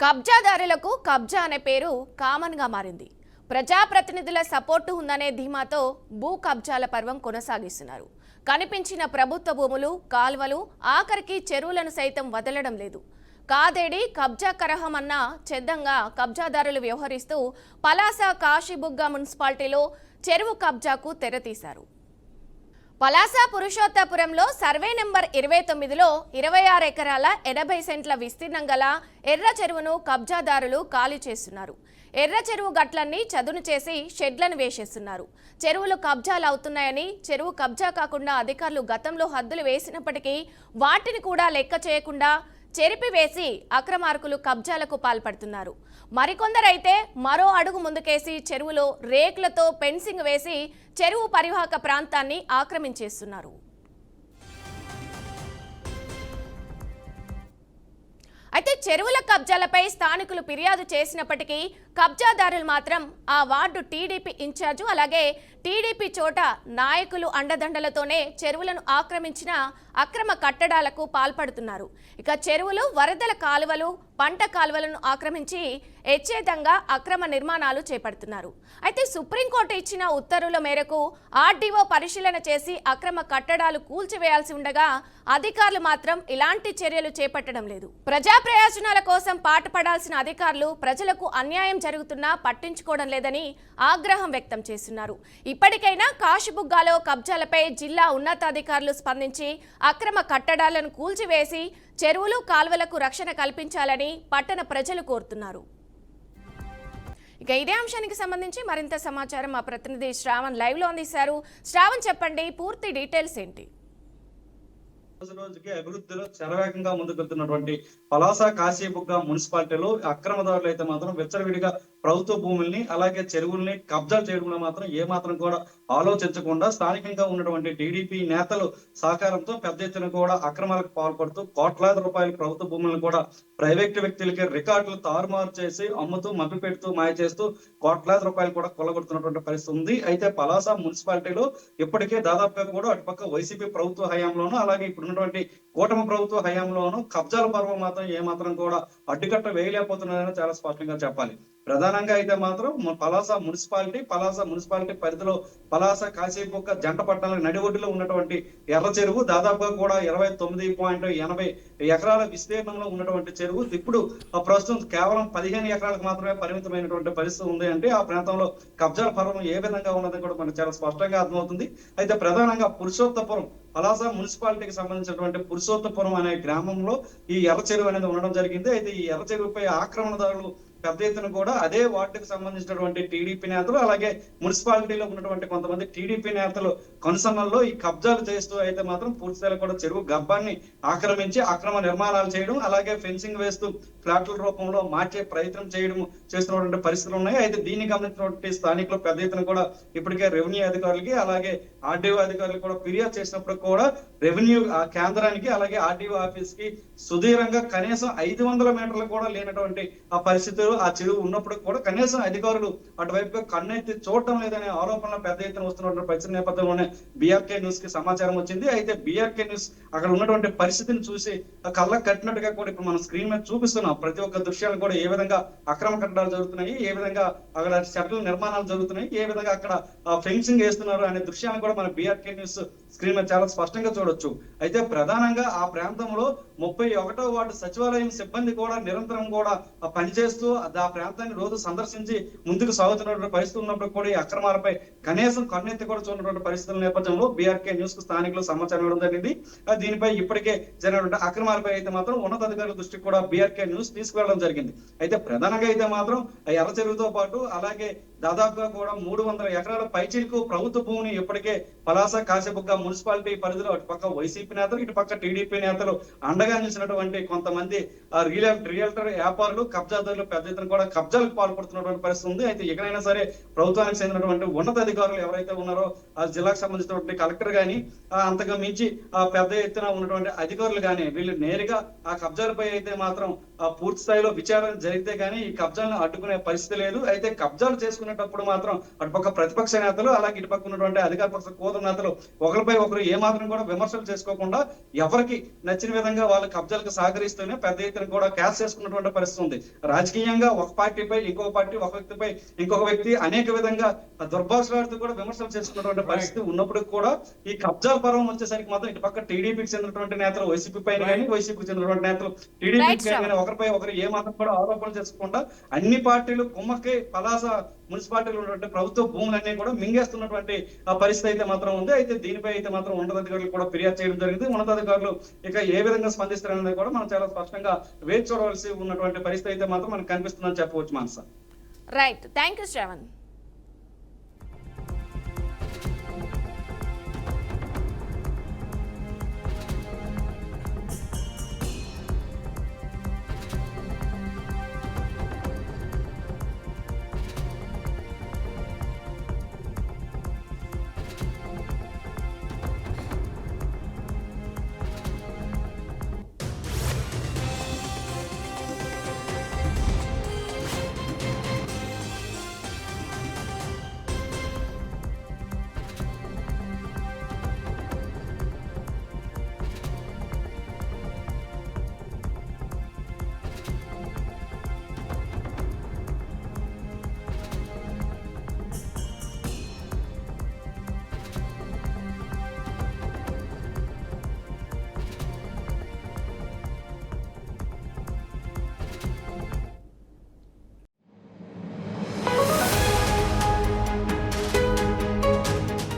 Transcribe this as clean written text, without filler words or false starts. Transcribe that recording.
కబ్జాదారులకు కబ్జా అనే పేరు కామన్ గా మారింది. ప్రజాప్రతినిధుల సపోర్టు ఉందనే ధీమాతో భూ కబ్జాల పర్వం కొనసాగిస్తున్నారు. కనిపించిన ప్రభుత్వ భూములు, కాల్వలు, ఆఖరికి చెరువులను సైతం వదలడం లేదు. కాదేడి కబ్జా కరహం అన్న చెద్దంగా కబ్జాదారులు వ్యవహరిస్తూ పలాస కాశీబుగ్గ మున్సిపాలిటీలో చెరువు కబ్జాకు తెరతీశారు. పలాస పురుషోత్తపురంలో సర్వే నెంబర్ 29లో 26 ఎకరాల 80 సెంట్ల విస్తీర్ణం గల ఎర్ర చెరువును కబ్జాదారులు ఖాళీ చేస్తున్నారు. ఎర్ర చెరువు గట్లన్నీ చదును చేసి షెడ్లను వేసేస్తున్నారు. చెరువులు కబ్జాలు అవుతున్నాయని, చెరువు కబ్జా కాకుండా అధికారులు గతంలో హద్దులు వేసినప్పటికీ వాటిని కూడా లెక్క చేయకుండా చెరిపివేసి అక్రమార్కులు కబ్జాలకు పాల్పడుతున్నారు. మరికొందరైతే మరో అడుగు ముందుకేసి చెరువులో రేకులతో ఫెన్సింగ్ వేసి చెరువు పరివాహక ప్రాంతాన్ని ఆక్రమించేస్తున్నారు. అయితే చెరువుల కబ్జాలపై స్థానికులు ఫిర్యాదు చేసినప్పటికీ కబ్జాదారులు మాత్రం ఆ వార్డు టీడీపీ ఇన్ఛార్జు అలాగే టీడీపీ చోట నాయకులు అండదండలతోనే చెరువులను ఆక్రమించిన అక్రమ కట్టడాలకు పాల్పడుతున్నారు. ఇక చెరువులు, వరదల కాలువలు, పంట కాలువలను ఆక్రమించి ఎచ్చేదంగా అక్రమ నిర్మాణాలు చేపడుతున్నారు. అయితే సుప్రీంకోర్టు ఇచ్చిన ఉత్తర్వుల మేరకు ఆర్డీఓ పరిశీలన చేసి అక్రమ కట్టడాలు కూల్చివేయాల్సి ఉండగా అధికారులు మాత్రం ఇలాంటి చర్యలు చేపట్టడం లేదు. ప్రజా ప్రయోజనాల కోసం పాటుపడాల్సిన అధికారులు ప్రజలకు అన్యాయం జరుగుతున్నా పట్టించుకోవడం లేదని ఆగ్రహం వ్యక్తం చేస్తున్నారు. ఇప్పటికైనా కాశీబుగ్గాలో కబ్జాలపై జిల్లా ఉన్నతాధికారులు స్పందించి అక్రమ కట్టడాలను కూల్చివేసి చెరువులు, కాల్వలకు రక్షణ కల్పించాలని పట్టణ ప్రజలు కోరుతున్నారు. ఇక ఇదే అంశానికి సంబంధించి మరింత సమాచారం మా ప్రతినిధి శ్రావణ్ లైవ్ లో అందిస్తారు. శ్రావణ్, చెప్పండి, పూర్తి డీటెయిల్స్ ఏంటి? రోజుకి అభివృద్ధిలో శరవేగంగా ముందుకెళ్తున్నటువంటి పలాస కాశీబుగ్గ మున్సిపాలిటీలో అక్రమదారులు అయితే మాత్రం విచ్చలవిడిగా ప్రభుత్వ భూముల్ని అలాగే చెరువుల్ని కబ్జా చేయడంలో మాత్రం ఏ మాత్రం కూడా ఆలోచించకుండా స్థానికంగా ఉన్నటువంటి టీడీపీ నేతలు సహకారంతో పెద్ద ఎత్తున కూడా అక్రమాలకు పాల్పడుతూ కోట్లాది రూపాయల ప్రభుత్వ భూములను కూడా ప్రైవేట్ వ్యక్తులకి రికార్డులు తారుమారు చేసి అమ్ముతూ మభ్య పెడుతూ మాయ చేస్తూ కోట్లాది రూపాయలు కూడా కొల్లగొడుతున్నటువంటి పరిస్థితి ఉంది. అయితే పలాస మున్సిపాలిటీలో ఇప్పటికే దాదాపుగా కూడా అటుపక్క వైసీపీ ప్రభుత్వ హయాంలోనూ అలాగే ఇప్పుడు ఉన్నటువంటి కూటమి ప్రభుత్వ హయాంలోనూ కబ్జాల పర్వం మాత్రం ఏమాత్రం కూడా అడ్డుకట్ట వేయలేకపోతున్నారని చాలా స్పష్టంగా చెప్పాలి. ప్రధానంగా అయితే మాత్రం పలాస మున్సిపాలిటీ పరిధిలో పలాస కాశీబుగ్గ జంట పట్టణాల నడిఒడ్డులో ఉన్నటువంటి ఎర్ర చెరువు దాదాపుగా కూడా 29.80 ఎకరాల విస్తీర్ణంలో ఉన్నటువంటి చెరువు ఇప్పుడు ప్రస్తుతం కేవలం 15 ఎకరాలకు మాత్రమే పరిమితమైనటువంటి పరిస్థితి ఉంది. అంటే ఆ ప్రాంతంలో కబ్జాల పర్వం ఏ విధంగా ఉన్నది కూడా మనకు చాలా స్పష్టంగా అర్థమవుతుంది. అయితే ప్రధానంగా పురుషోత్తపురం పలాస మున్సిపాలిటీకి సంబంధించినటువంటి పురుషోత్తపురం అనే గ్రామంలో ఈ ఎర్ర చెరువు అనేది ఉండడం జరిగింది. అయితే ఈ ఎర్ర చెరువుపై ఆక్రమణదారులు పెద్ద ఎత్తున కూడా అదే వార్డుకు సంబంధించినటువంటి టీడీపీ నేతలు అలాగే మున్సిపాలిటీలో ఉన్నటువంటి కొంతమంది టీడీపీ నేతలు కనుసన్నల్లో ఈ కబ్జాలు చేస్తూ అయితే మాత్రం పూర్తిస్థాయిలో కూడా చెరువు గర్భాన్ని ఆక్రమించి అక్రమ నిర్మాణాలు చేయడం అలాగే ఫెన్సింగ్ వేస్తూ ఫ్లాట్ల రూపంలో మార్చే ప్రయత్నం చేయడం చేస్తున్నటువంటి పరిస్థితులు ఉన్నాయి. అయితే దీన్ని గమనించినటువంటి స్థానికులు పెద్ద ఎత్తున కూడా ఇప్పటికే రెవెన్యూ అధికారులకి అలాగే ఆర్డీఓ అధికారులకు కూడా ఫిర్యాదు చేసినప్పుడు కూడా రెవెన్యూ కేంద్రానికి అలాగే ఆర్డీఓ ఆఫీస్ కి సుదీర్ఘంగా కనీసం 500 మీటర్లు కూడా లేనటువంటి ఆ పరిస్థితులు ఆ చెరువు ఉన్నప్పుడు కూడా కనీసం అధికారులు అటువైపుగా కన్నెత్తి చూడటం లేదనే ఆరోపణలు పెద్ద ఎత్తున వస్తున్నటువంటి పరిస్థితి నేపథ్యంలోనే బీఆర్కే న్యూస్ కి సమాచారం వచ్చింది. అయితే బీఆర్కే న్యూస్ అక్కడ ఉన్నటువంటి పరిస్థితిని చూసి కళ్ళకు కట్టినట్టుగా కూడా ఇప్పుడు మనం స్క్రీన్ మీద చూపిస్తున్నాం. ప్రతి ఒక్క దృశ్యాలు కూడా ఏ విధంగా అక్రమ కట్టడాలు జరుగుతున్నాయి, ఏ విధంగా అక్కడ షట్టర్ల నిర్మాణాలు జరుగుతున్నాయి, ఏ విధంగా అక్కడ ఫెన్సింగ్ వేస్తున్నారు అనే దృశ్యాలను కూడా మన బీఆర్కే న్యూస్ స్క్రీన్ మీద చాలా స్పష్టంగా చూడొచ్చు. అయితే ప్రధానంగా ఆ ప్రాంతంలో 31వ వార్డు సచివాలయం సిబ్బంది కూడా నిరంతరం కూడా పనిచేస్తూ ఆ ప్రాంతాన్ని రోజు సందర్శించి ముందుకు సాగుతున్నటువంటి పరిస్థితి ఉన్నప్పుడు కూడా ఈ అక్రమాలపై కనీసం కన్నెత్తి కూడా చూడటువంటి పరిస్థితుల నేపథ్యంలో బీఆర్కే న్యూస్ కు స్థానికులు సమాచారం ఇవ్వడం జరిగింది. దీనిపై ఇప్పటికే జరిగినటువంటి అక్రమాలపై అయితే మాత్రం ఉన్నతాధికారుల దృష్టికి కూడా బీఆర్కే న్యూస్ తీసుకువెళ్ళడం జరిగింది. అయితే ప్రధానంగా అయితే మాత్రం ఎర్ర చెరువుతో పాటు అలాగే దాదాపుగా కూడా 300 ఎకరాల పైచీలకు ప్రభుత్వ భూమిని ఇప్పటికే పలాస కాశీబుగ్గ మున్సిపాలిటీ పరిధిలో అటుపక్క వైసీపీ నేతలు ఇటుపక్క టీడీపీ నేతలు అండగా నిలిచినటువంటి కొంతమంది రియల్టర్ వ్యాపారులు కబ్జాదారులు పెద్ద ఎత్తున కూడా కబ్జాలకు పాల్పడుతున్నటువంటి పరిస్థితి ఉంది. అయితే ఎక్కడైనా సరే ప్రభుత్వానికి చెందినటువంటి ఉన్నతాధికారులు ఎవరైతే ఉన్నారో ఆ జిల్లాకు సంబంధించినటువంటి కలెక్టర్ గాని అంతగా మించి పెద్ద ఎత్తున ఉన్నటువంటి అధికారులు గాని వీళ్ళు నేరుగా ఆ కబ్జాలపై అయితే మాత్రం పూర్తి స్థాయిలో విచారణ జరిగితే గానీ ఈ కబ్జాలను అడ్డుకునే పరిస్థితి లేదు. అయితే కబ్జాలు చేసుకునేటప్పుడు మాత్రం అటుపక్క ప్రతిపక్ష నేతలు అలాగే ఇటుపక్క ఉన్నటువంటి అధికార పక్ష కూతురు నేతలు ఒకరిపై ఒకరు ఏమాత్రం కూడా విమర్శలు చేసుకోకుండా ఎవరికి నచ్చిన విధంగా వాళ్ళ కబ్జాలకు సహకరిస్తూనే పెద్ద ఎత్తున కూడా క్యాష్ చేసుకున్నటువంటి పరిస్థితి ఉంది. రాజకీయంగా ఒక పార్టీపై ఇంకొక పార్టీ, ఒక వ్యక్తిపై ఇంకొక వ్యక్తి అనేక విధంగా దుర్భాషలాడుతూ కూడా విమర్శలు చేసుకున్నటువంటి పరిస్థితి ఉన్నప్పుడు కూడా ఈ కబ్జాల పర్వం వచ్చేసరికి మాత్రం ఇటు పక్క టీడీపీకి చెందినటువంటి నేతలు వైసీపీ పైన కానీ, వైసీపీకి చెందినటువంటి నేతలు టీడీపీకి కానీ ఒకరిపై ఒకరు ఏ మాత్రం కూడా ఆరోపణలు చేసుకోకుండా అన్ని పార్టీలు కుమ్మక్కి పలాస మున్సిపాలిటీలో ఉన్నటువంటి ప్రభుత్వ భూములన్నీ కూడా మింగేస్తున్నటువంటి పరిస్థితి అయితే మాత్రం ఉంది. అయితే దీనిపై అయితే మాత్రం ఉన్నతాధికారులు కూడా ఫిర్యాదు చేయడం జరిగింది. ఉన్నతాధికారులు ఇక ఏ విధంగా స్పందిస్తారనేది కూడా మనం చాలా స్పష్టంగా వేచి చూడవలసి ఉన్నటువంటి పరిస్థితి అయితే మాత్రం మనకు కనిపిస్తుందని చెప్పవచ్చు. మనస రైట్, థ్యాంక్ యూ శ్రవణ్.